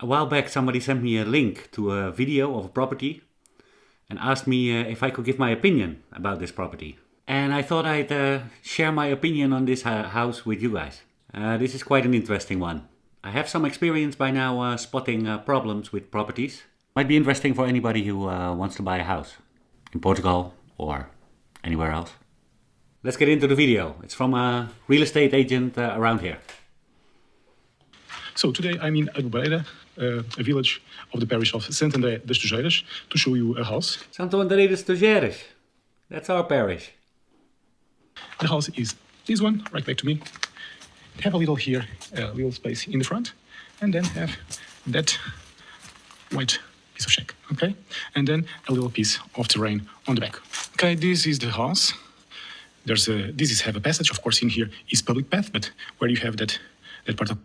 A while back somebody sent me a link to a video of a property and asked me if I could give my opinion about this property. And I thought I'd share my opinion on this house with you guys. This is quite an interesting one. I have some experience by now spotting problems with properties. Might be interesting for anybody who wants to buy a house in Portugal or anywhere else. Let's get into the video. It's from a real estate agent around here. So today I'm in Agubera, a village of the parish of Santo André das Tujeiras, to show you a house. Santo André das Tujeiras. That's our parish. The house is this one, right back to me. Have a little here, a little space in the front, and then have that white piece of shack, okay? And then a little piece of terrain on the back. Okay, this is the house. This have a passage, of course. In here is public path, but where you have that part of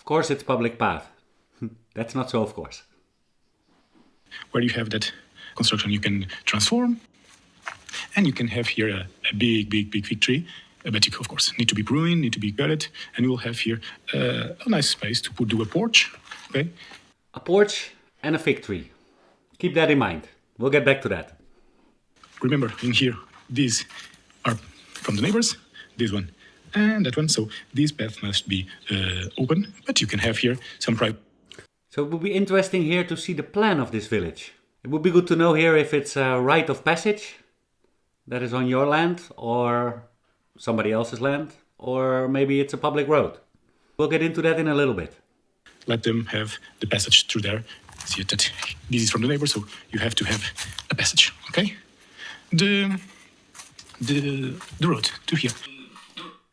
course it's public path. That's not so, of course. Where you have that construction you can transform, and you can have here a big fig tree, but you of course need to be pruned, need to be gutted, and you will have here a nice space to do a porch, okay? A porch and a fig tree. Keep that in mind. We'll get back to that. Remember, in here, these are from the neighbors, this one and that one, so this path must be open, but you can have here some private. So it would be interesting here to see the plan of this village. It would be good to know here if it's a right of passage that is on your land or somebody else's land, or maybe it's a public road. We'll get into that in a little bit. Let them have the passage through there. See that this is from the neighbor, so you have to have a passage, okay? The road to here.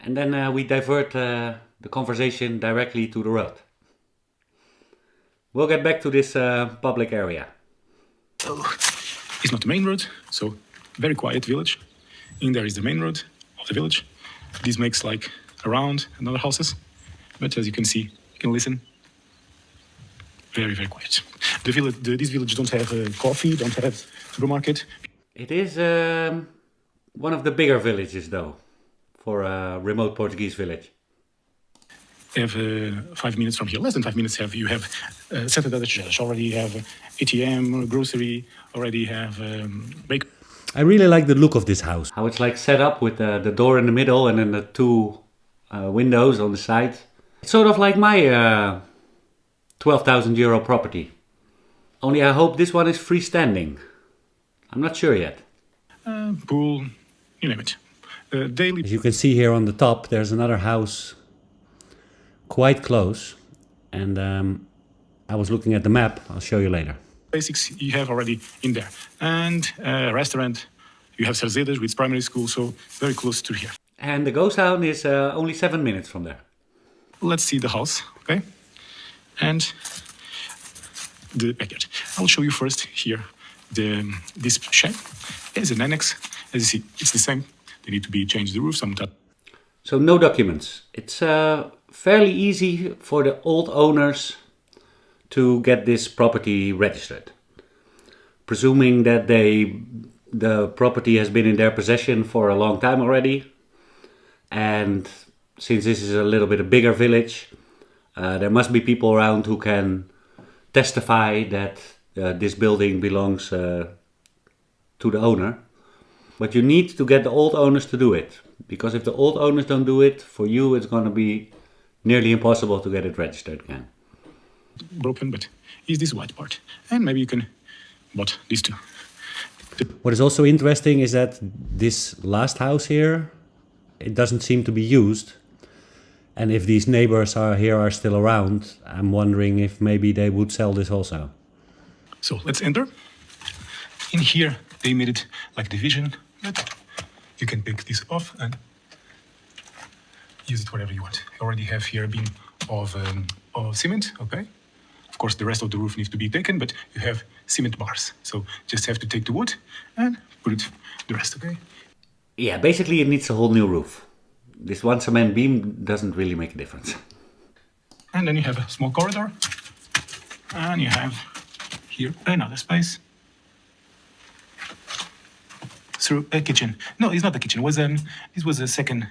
And then we divert the conversation directly to the road. We'll get back to this public area. It's not the main road, so very quiet village. In there is the main road of the village. This makes like around another houses, but as you can see, you can listen. Very quiet. This village don't have coffee, don't have supermarket. It is one of the bigger villages though, for a remote Portuguese village. Have 5 minutes from here, less than 5 minutes. You have Santo André das Tujeiras, already have ATM, grocery, already have bakery. I really like the look of this house. How it's like set up with the door in the middle and then the two windows on the sides. It's sort of like my 12,000 euro property. Only I hope this one is freestanding. I'm not sure yet. Pool, you name it. Daily. As you can see here on the top, there's another house quite close. And I was looking at the map. I'll show you later. Basics you have already in there. And restaurant, you have Sarzedas with primary school, so very close to here. And the ghost town is only 7 minutes from there. Let's see the house, okay? And the backyard. I'll show you first here this shack. As an annex, as you see, it's the same. They need to be changed the roof sometime. So no documents. It's fairly easy for the old owners to get this property registered. Presuming that the property has been in their possession for a long time already. And since this is a little bit a bigger village, there must be people around who can testify that this building belongs to the owner. But you need to get the old owners to do it. Because if the old owners don't do it, for you it's going to be nearly impossible to get it registered again. Broken, but is this white part. And maybe you can bought these two. What is also interesting is that this last house here, it doesn't seem to be used. And if these neighbors are still around, I'm wondering if maybe they would sell this also. So let's enter. In here, they made it like division, but you can take this off and use it whatever you want. You already have here a beam of cement, okay? Of course, the rest of the roof needs to be taken, but you have cement bars. So just have to take the wood and put it the rest, okay? Yeah, basically it needs a whole new roof. This one cement beam doesn't really make a difference. And then you have a small corridor. And you have here another space. Through a kitchen. No, it's not a kitchen. This was a second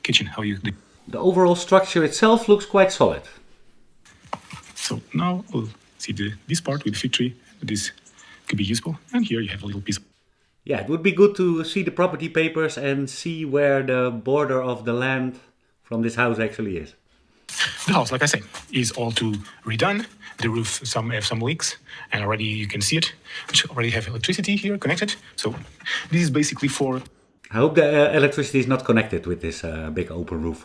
kitchen. How you did. The overall structure itself looks quite solid. So So now we'll see this part with the fig tree. This could be useful. And here you have a little piece of... Yeah, it would be good to see the property papers and see where the border of the land from this house actually is. The house, like I said, is all too redone. The roof have some leaks, and already you can see it. We already have electricity here connected. So this is basically for... I hope the electricity is not connected with this big open roof.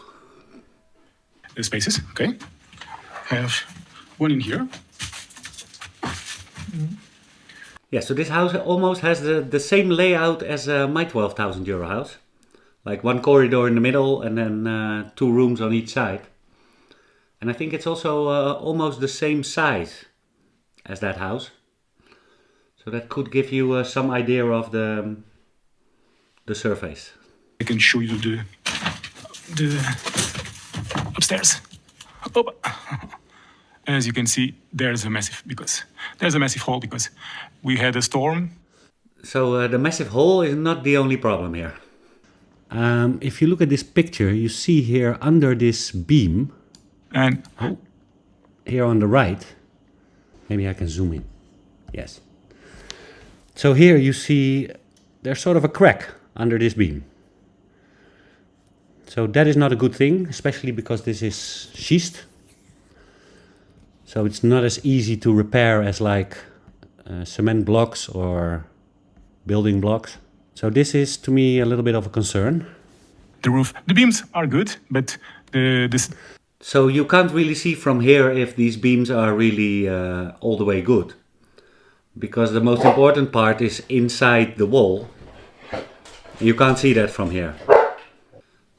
The spaces, okay. Have one in here. Yeah, so this house almost has the same layout as my 12,000 euro house. Like one corridor in the middle and then 2 rooms on each side. And I think it's also almost the same size as that house. So that could give you some idea of the surface. I can show you the upstairs. Oh. As you can see, there's a massive hole because we had a storm. So the massive hole is not the only problem here. If you look at this picture, you see here under this beam, and here on the right, maybe I can zoom in. Yes. So here you see there's sort of a crack under this beam. So that is not a good thing, especially because this is schist. So it's not as easy to repair as like cement blocks or building blocks. So this is to me a little bit of a concern. The roof, the beams are good, but this... So you can't really see from here if these beams are really all the way good. Because the most important part is inside the wall. You can't see that from here.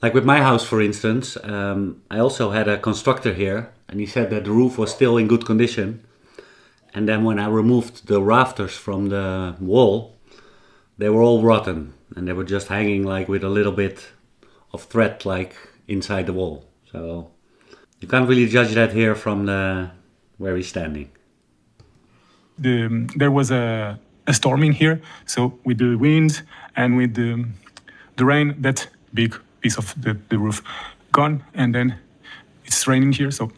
Like with my house, for instance, I also had a constructor here and he said that the roof was still in good condition. And then when I removed the rafters from the wall, they were all rotten and they were just hanging like with a little bit of thread like inside the wall. So you can't really judge that here from where he's standing. There was a storm in here, so with the wind and with the rain, that big piece of the roof gone, and then it's raining here, so...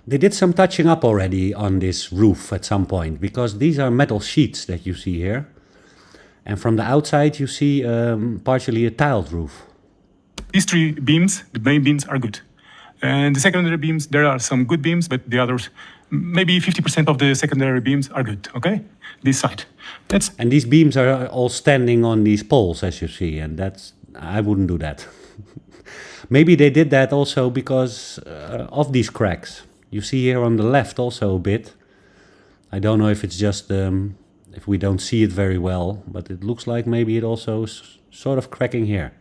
They did some touching up already on this roof at some point, because these are metal sheets that you see here. And from the outside you see partially a tiled roof. These 3 beams, the main beams, are good. And the secondary beams, there are some good beams, but the others, maybe 50% of the secondary beams are good, okay? This side. And these beams are all standing on these poles, as you see, and I wouldn't do that. Maybe they did that also because of these cracks. You see here on the left also a bit. I don't know if it's just if we don't see it very well, but it looks like maybe it also is sort of cracking here.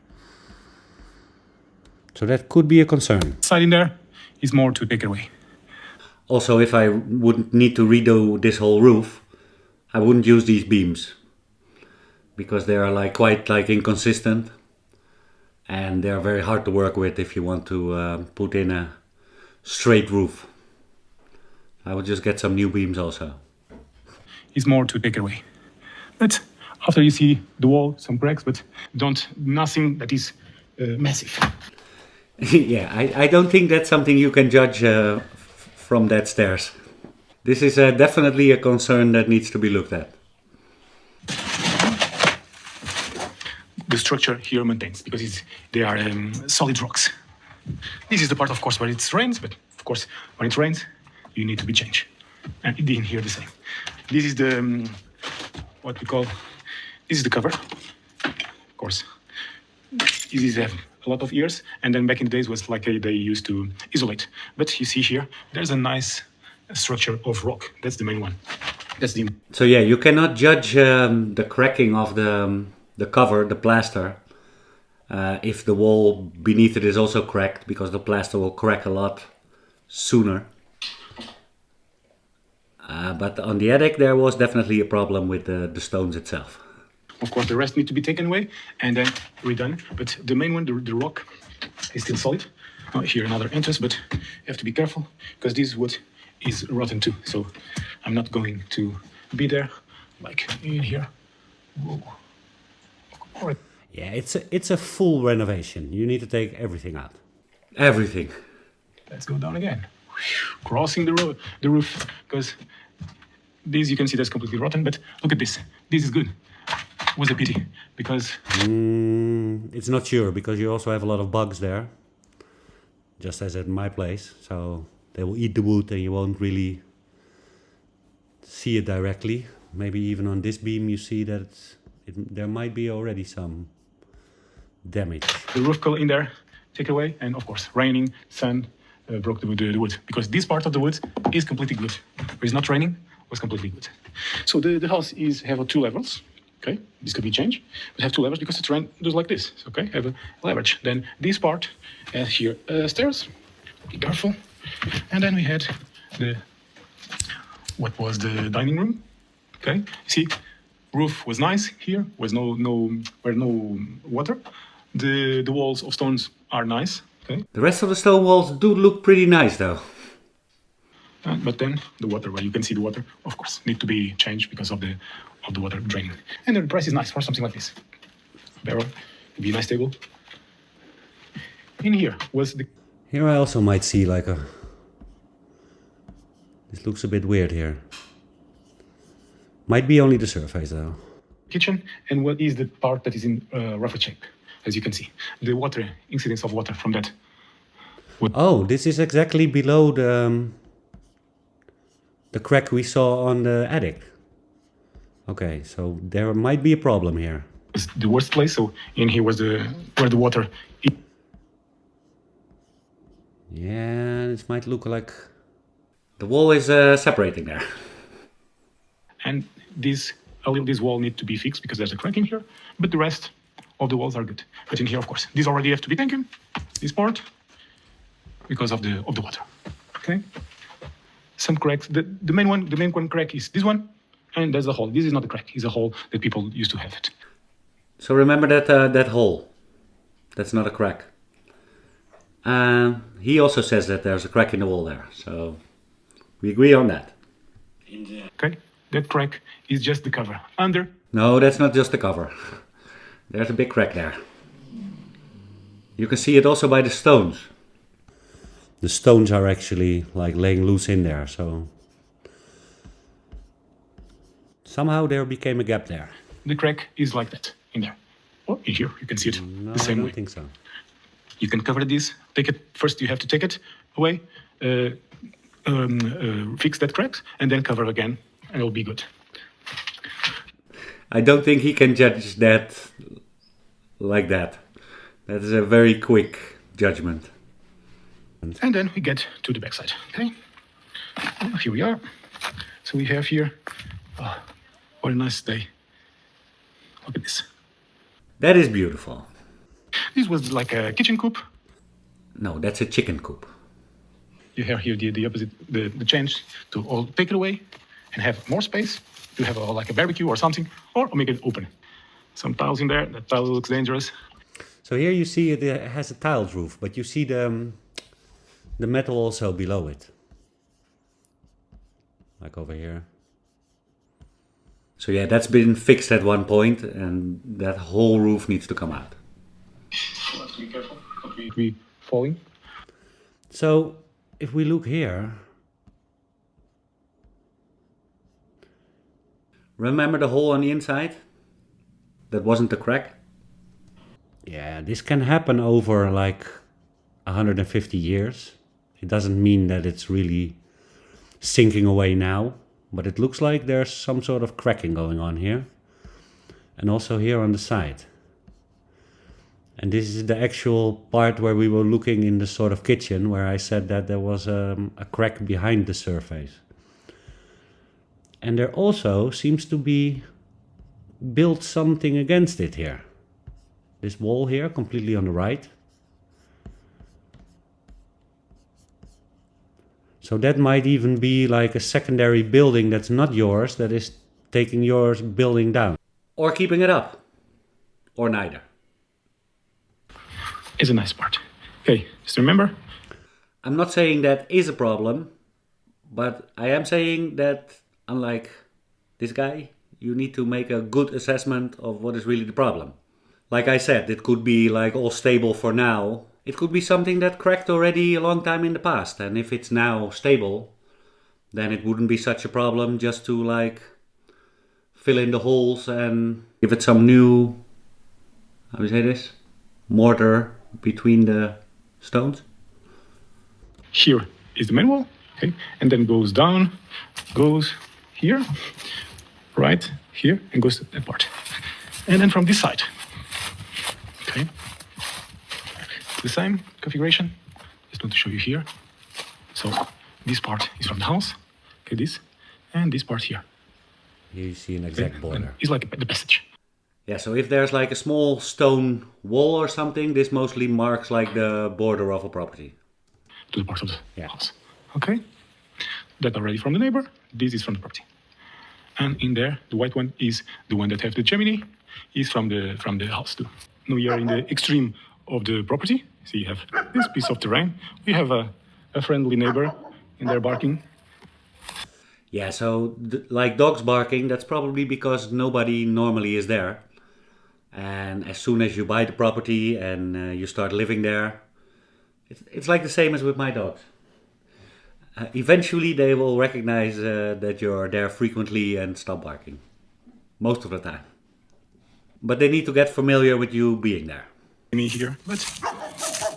So that could be a concern. Side in there is more to take away. Also, if I would need to redo this whole roof, I wouldn't use these beams because they are like quite like inconsistent and they are very hard to work with if you want to put in a straight roof. I would just get some new beams also. Is more to take away. But after you see the wall, some cracks, but nothing that is massive. Yeah, I don't think that's something you can judge from that stairs. This is definitely a concern that needs to be looked at. The structure here maintains because they are solid rocks. This is the part, of course, where it rains, but of course, when it rains, you need to be changed. And in here the same. This is the what we call. This is the cover. Of course, this have a lot of years, and then back in the days was like they used to isolate. But you see here, there's a nice structure of rock. That's the main one. That's the. So yeah, you cannot judge the cracking of the cover, the plaster, if the wall beneath it is also cracked, because the plaster will crack a lot sooner. But on the attic there was definitely a problem with the stones itself. Of course, the rest need to be taken away and then redone. But the main one, the rock, is still solid. Oh, here another entrance, but you have to be careful because this wood is rotten too. So I'm not going to be there, like in here. Whoa. All right. Yeah, it's a full renovation. You need to take everything out. Everything. Let's go down again. crossing the roof, because this, you can see that's completely rotten, but look at this. This is good. Was a pity, because... It's not sure, because you also have a lot of bugs there, just as at my place. So they will eat the wood and you won't really see it directly. Maybe even on this beam you see that there might be already some damage. The roof fell in there, take it away, and of course, raining, sun broke the wood, because this part of the wood is completely good. Where it's not raining, was completely good. So the house have 2 levels. Okay, this could be changed. We have 2 levels because the terrain does like this. Okay, have a leverage. Then this part has here stairs. Be careful. And then we had what was the dining room. Okay, see, roof was nice here. Was no water. The walls of stones are nice. Okay. The rest of the stone walls do look pretty nice though. But then the water, where you can see the water, of course, need to be changed because of the water draining. And the price is nice for something like this. Barrel, it'd be a nice table. In here was the... Here I also might see like a... This looks a bit weird here. Might be only the surface though. Kitchen, and what is the part that is in rougher shape, as you can see. The water, incidence of water from that. Oh, this is exactly below the crack we saw on the attic. Okay, so there might be a problem here. It's the worst place, so in here was where the water... Yeah, this might look like... The wall is separating there. And this wall needs to be fixed because there's a crack in here, but the rest of the walls are good. But in here, of course, this already have to be taken, this part, because of the water. Okay? Some cracks. The main one crack is this one, and there's a hole. This is not a crack; it's a hole that people used to have it. So remember that hole. That's not a crack. He also says that there's a crack in the wall there, so we agree on that. Okay, that crack is just the cover. Under. No, that's not just the cover. There's a big crack there. You can see it also by the stones. The stones are actually like laying loose in there, so somehow there became a gap there. The crack is like that in there. Oh, in here you can see it the same way. I don't think so. You can cover this. Take it first. You have to take it away, fix that crack, and then cover again, and it'll be good. I don't think he can judge that like that. That is a very quick judgment. And then we get to the backside. Okay, here we are. So we have here, what a nice day. Look at this. That is beautiful. This was like a kitchen coop. No, that's a chicken coop. You have here the opposite, the change to all take it away and have more space to have like a barbecue or something, or make it open. Some tiles in there. That tile looks dangerous. So here you see it has a tiled roof, but you see the metal also below it. Like over here. So yeah, that's been fixed at one point, and that whole roof needs to come out. So let's be careful. Don't be falling. So if we look here, remember the hole on the inside? That wasn't the crack? Yeah, this can happen over like 150 years. It doesn't mean that it's really sinking away now, but it looks like there's some sort of cracking going on here. And also here on the side. And this is the actual part where we were looking in the sort of kitchen, where I said that there was a crack behind the surface. And there also seems to be built something against it here. This wall here, completely on the right. So that might even be like a secondary building that's not yours, that is taking your building down. Or keeping it up. Or neither. Is a nice part. Okay, just remember. I'm not saying that is a problem, but I am saying that unlike this guy, you need to make a good assessment of what is really the problem. Like I said, it could be like all stable for now. It could be something that cracked already a long time in the past, and if it's now stable, then it wouldn't be such a problem just to like fill in the holes and give it some new, how do you say this, mortar between the stones. Here is the main wall, okay, and then goes down, goes here, right here, and goes to that part. And then from this side, okay, the same configuration. Just want to show you here. So this part is from the house, okay, this, and this part here. Here you see an exact border. It's like the passage. Yeah, so if there's like a small stone wall or something, this mostly marks like the border of a property. To the part of the house. Okay? That already from the neighbor. This is from the property. And in there, the white one is the one that have the chimney, is from the house too. Now we are in the extreme of the property. So you have this piece of terrain. We have a friendly neighbor in there barking. Yeah, so like dogs barking, that's probably because nobody normally is there. And as soon as you buy the property and you start living there, it's like the same as with my dogs. Eventually they will recognize that you're there frequently and stop barking. Most of the time. But they need to get familiar with you being there. Me here, but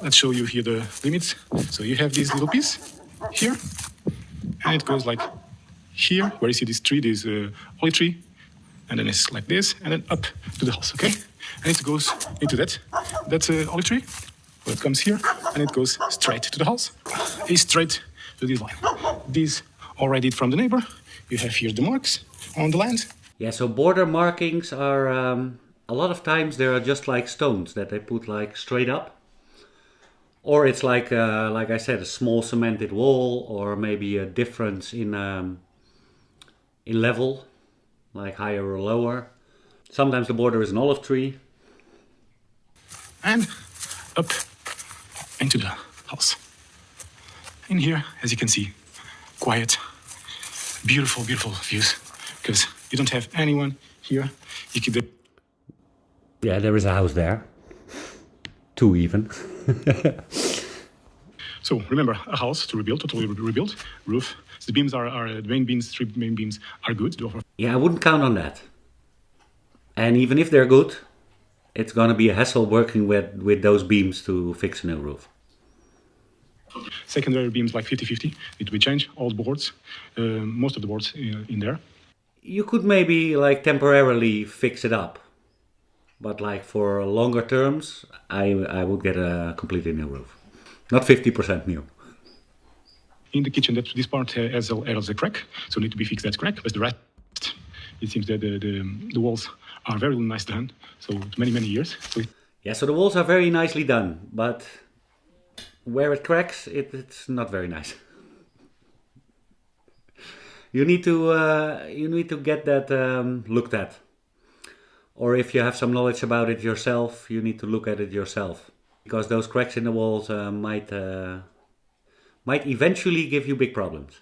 let's show you here the limits. So you have this little piece here, and it goes like here, where you see this tree, this olive tree, and then it's like this, and then up to the house, okay? And it goes into that olive tree. So it comes here, and it goes straight to the house. It's straight to this line. This already from the neighbor. You have here the marks on the land. Yeah, so border markings are, a lot of times they are just like stones that they put like straight up. Or it's like I said, a small cemented wall, or maybe a difference in level, like higher or lower. Sometimes the border is an olive tree. And up into the house. In here, as you can see, quiet, beautiful, beautiful views, because you don't have anyone here. You could. Yeah, there is a house there. Two even. So remember, a house to rebuild, totally rebuild. Roof. The beams are the main beams. 3 main beams are good. Yeah, I wouldn't count on that. And even if they're good, it's gonna be a hassle working with those beams to fix a new roof. Secondary beams like 50-50. It will change all the boards, most of the boards in there. You could maybe like temporarily fix it up, but like for longer terms, I would get a completely new roof, not 50% new. In the kitchen, this part has a crack, so need to be fixed that crack. But the rest, it seems that the walls are very nice done, so many years. So yeah, so the walls are very nicely done, but where it cracks, it's not very nice. You need to get that looked at, or if you have some knowledge about it yourself, you need to look at it yourself, because those cracks in the walls might eventually give you big problems.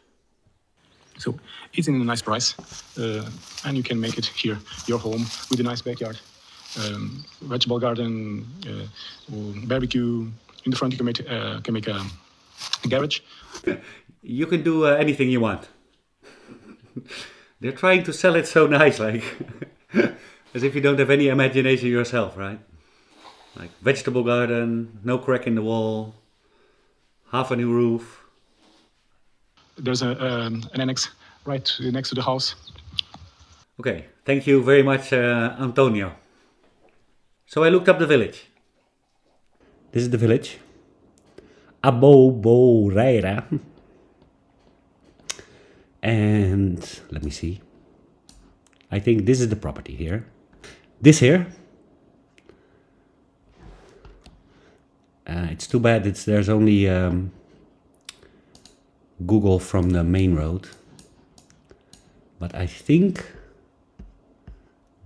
So it's in a nice price, and you can make it here, your home, with a nice backyard, vegetable garden, barbecue. In the front, you can make a garage. You can do anything you want. They're trying to sell it so nice, like as if you don't have any imagination yourself, right? Like vegetable garden, no crack in the wall, half a new roof. There's an annex right next to the house. Okay, thank you very much, Antonio. So I looked up the village. This is the village. Aboboreira. And let me see. I think this is the property here. This here. It's too bad there's only Google from the main road. But I think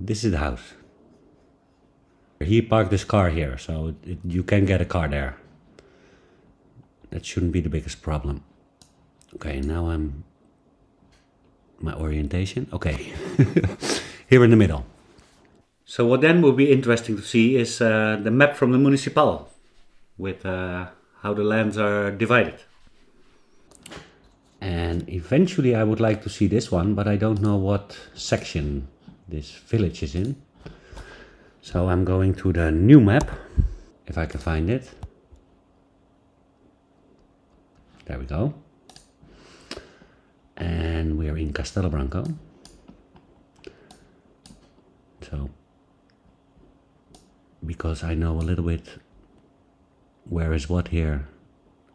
this is the house. He parked his car here, so you can get a car there. That shouldn't be the biggest problem. Okay, now my orientation. Okay, here in the middle. So what then will be interesting to see is the map from the municipal. with how the lands are divided. And eventually I would like to see this one, but I don't know what section this village is in. So I'm going to the new map, if I can find it. There we go. And we're in Castelo Branco. So, because I know a little bit where is what here,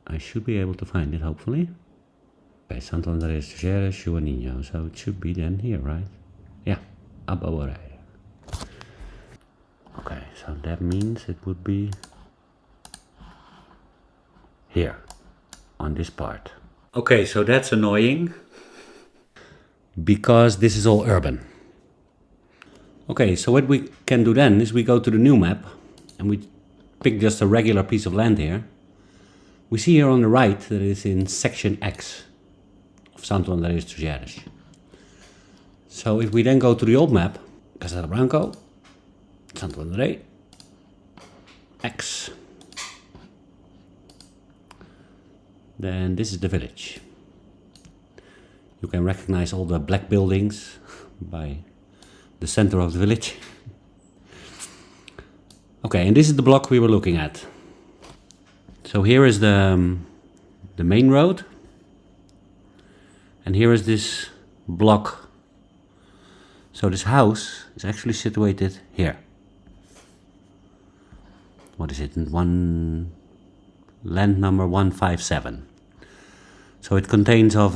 I should be able to find it, hopefully. Okay, Santo Andrés Teixeira, Joaninho. So it should be then here, right? Yeah, Ababoré. Okay, so that means it would be here, on this part. Okay, so that's annoying, because this is all urban. Okay, so what we can do then is we go to the new map, and we pick just a regular piece of land here. We see here on the right that it's in section X of Santo Andrés Teixeira. So if we then go to the old map, Castelo Branco, Santo André, X, then this is the village. You can recognize all the black buildings by the center of the village. Okay, and this is the block we were looking at. So here is the main road, and here is this block. So this house is actually situated here. What is it? Land number 157. So it contains of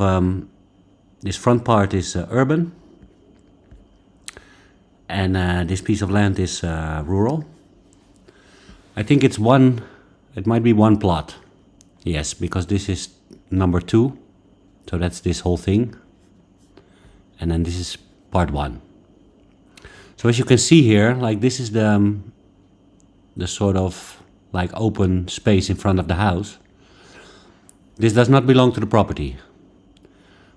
this front part is urban, and this piece of land is rural. I think it's it might be one plot. Yes, because this is number 2. So that's this whole thing. And then this is part 1. So as you can see here, like this is the sort of like open space in front of the house. This does not belong to the property.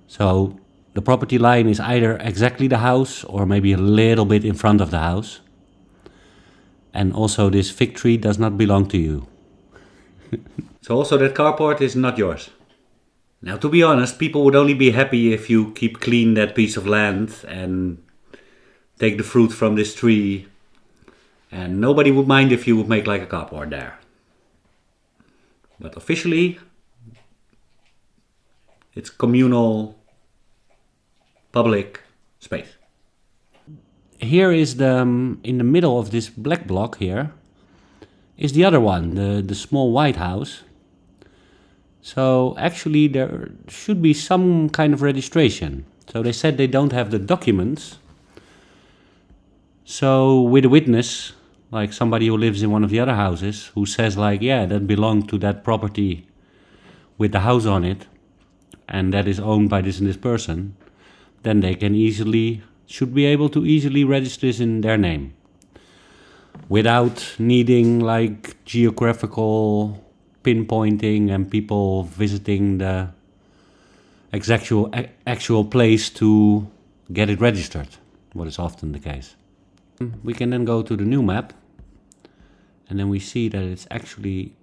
So the property line is either exactly the house or maybe a little bit in front of the house. And also this fig tree does not belong to you. So also that carport is not yours. Now, to be honest, people would only be happy if you keep clean that piece of land and take the fruit from this tree. And nobody would mind if you would make like a carport there. But officially, it's communal, public space. Here is in the middle of this black block here, is the other one, the small white house. So actually there should be some kind of registration. So they said they don't have the documents. So with a witness, like somebody who lives in one of the other houses, who says like, yeah, that belonged to that property with the house on it, and that is owned by this and this person, then they should be able to easily register this in their name, without needing like geographical pinpointing and people visiting the actual place to get it registered, what is often the case. We can then go to the new map, and then we see that it's actually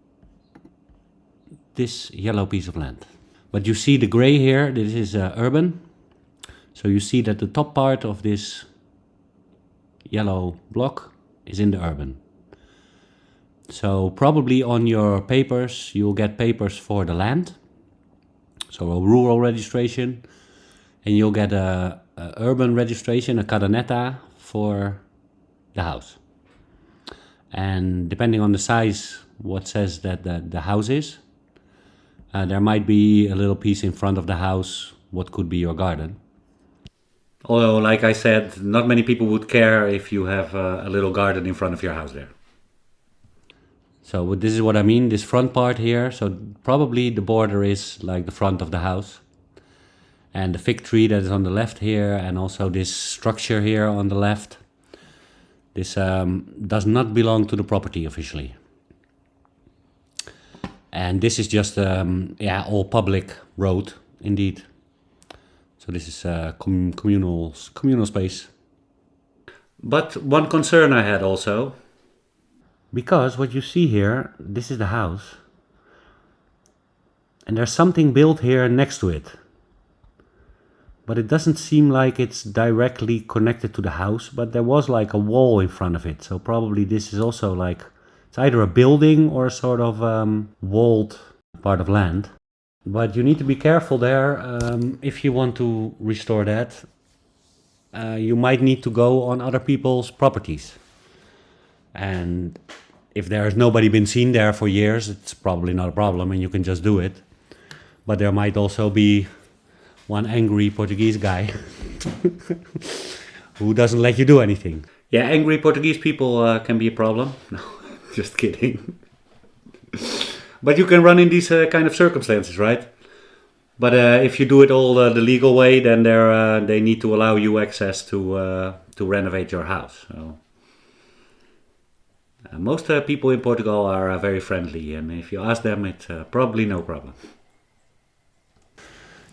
this yellow piece of land. But you see the gray here, this is urban. So you see that the top part of this yellow block is in the urban. So probably on your papers, you'll get papers for the land. So a rural registration, and you'll get a urban registration, a caderneta for the house. And depending on the size, what says that the house is, there might be a little piece in front of the house, what could be your garden. Although, like I said, not many people would care if you have a little garden in front of your house there. So this is what I mean, this front part here. So probably the border is like the front of the house. And the fig tree that is on the left here, and also this structure here on the left, this does not belong to the property officially. And this is just all public road, indeed. So this is communal space. But one concern I had also, Because what you see here, this is the house, and there's something built here next to it. But it doesn't seem like it's directly connected to the house, but there was like a wall in front of it. So probably this is also like, it's either a building or a sort of walled part of land. But you need to be careful there. If you want to restore that, you might need to go on other people's properties. And if there's nobody been seen there for years, it's probably not a problem and you can just do it. But there might also be one angry Portuguese guy who doesn't let you do anything. Yeah, angry Portuguese people can be a problem. No, just kidding. But you can run in these kind of circumstances, right? But if you do it all the legal way, then they need to allow you access to renovate your house. So, most people in Portugal are very friendly, and if you ask them, it's probably no problem.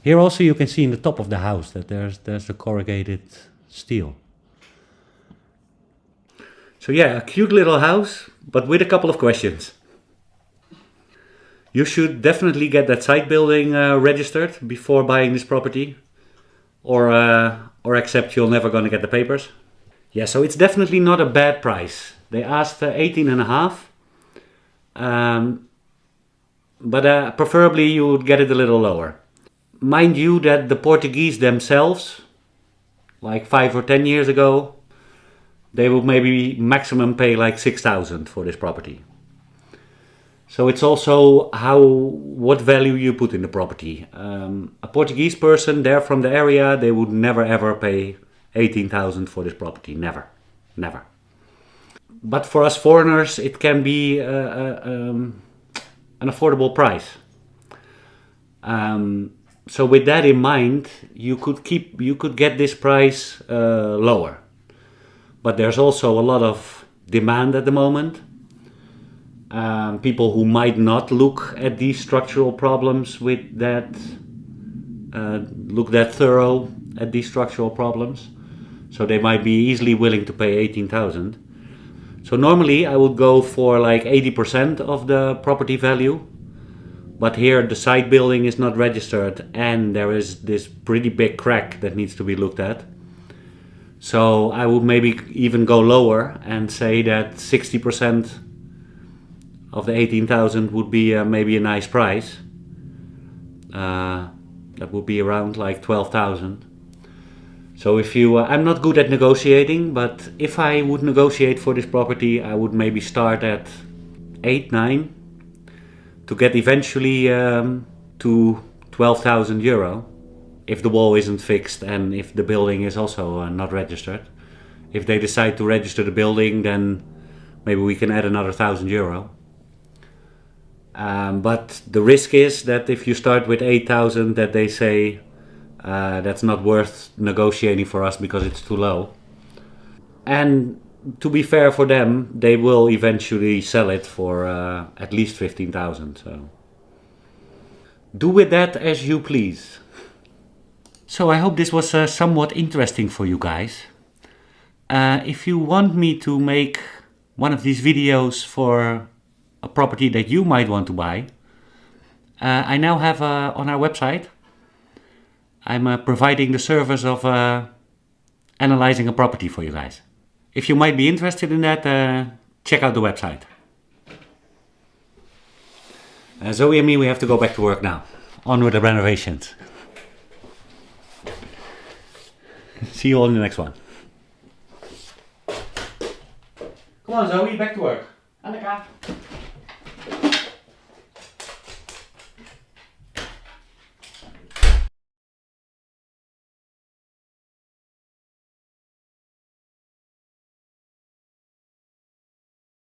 Here also you can see in the top of the house that there's a corrugated steel. So yeah, a cute little house, but with a couple of questions. You should definitely get that site building registered before buying this property, or accept you're never going to get the papers. Yeah, so it's definitely not a bad price. They asked 18.5, but preferably you would get it a little lower. Mind you that the Portuguese themselves, like 5 or 10 years ago, they would maybe maximum pay like 6,000 for this property. So it's also what value you put in the property. A Portuguese person, they're from the area, they would never ever pay 18,000 for this property. Never. Never. But for us foreigners, it can be an affordable price. So with that in mind, you could get this price lower. But there's also a lot of demand at the moment. People who might not look at these structural problems with that, look that thorough at these structural problems. So they might be easily willing to pay 18,000. So normally I would go for like 80% of the property value. But here the site building is not registered and there is this pretty big crack that needs to be looked at. So I would maybe even go lower and say that 60% of the 18,000 would be maybe a nice price. That would be around like 12,000. So if you, I'm not good at negotiating, but if I would negotiate for this property, I would maybe start at 8, 9 to get eventually to 12,000 euro. If the wall isn't fixed and if the building is also not registered. If they decide to register the building, then maybe we can add another 1,000 euro. But the risk is that if you start with 8,000, that they say that's not worth negotiating for us because it's too low. And to be fair for them, they will eventually sell it for at least 15,000. So do with that as you please. So I hope this was somewhat interesting for you guys. If you want me to make one of these videos for a property that you might want to buy, I now have on our website, I'm providing the service of analyzing a property for you guys. If you might be interested in that, check out the website. Zoe and me, we have to go back to work now. On with the renovations. See you all in the next one. Come on Zoe, back to work. Anneka.